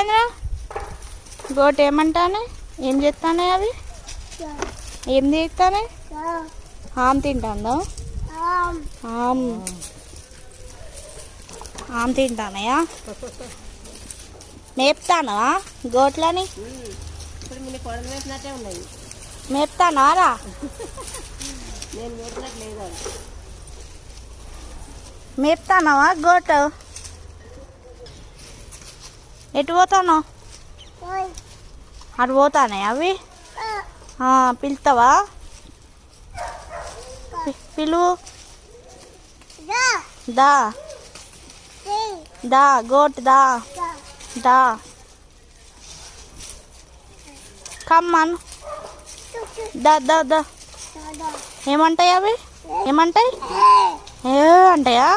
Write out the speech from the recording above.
చెప్తానరా goat ఏమంటానే ఏం చెప్తానే అవి ఏం చేస్తానే ఆమ్ తింటాందా ఆమ్ ఆమ్ తింటానయా మేపుతానా గోట్లని మేపుతానారా మేపుతానావా గోట్ ఎటు పోతాను అటు పోతానే అవి పిలుస్తావా పిలువు దా దా గోట్ దా దా కమ్మన్ దా దా దా ఏమంటాయి అవి ఏమంటాయి ఏ అంటాయా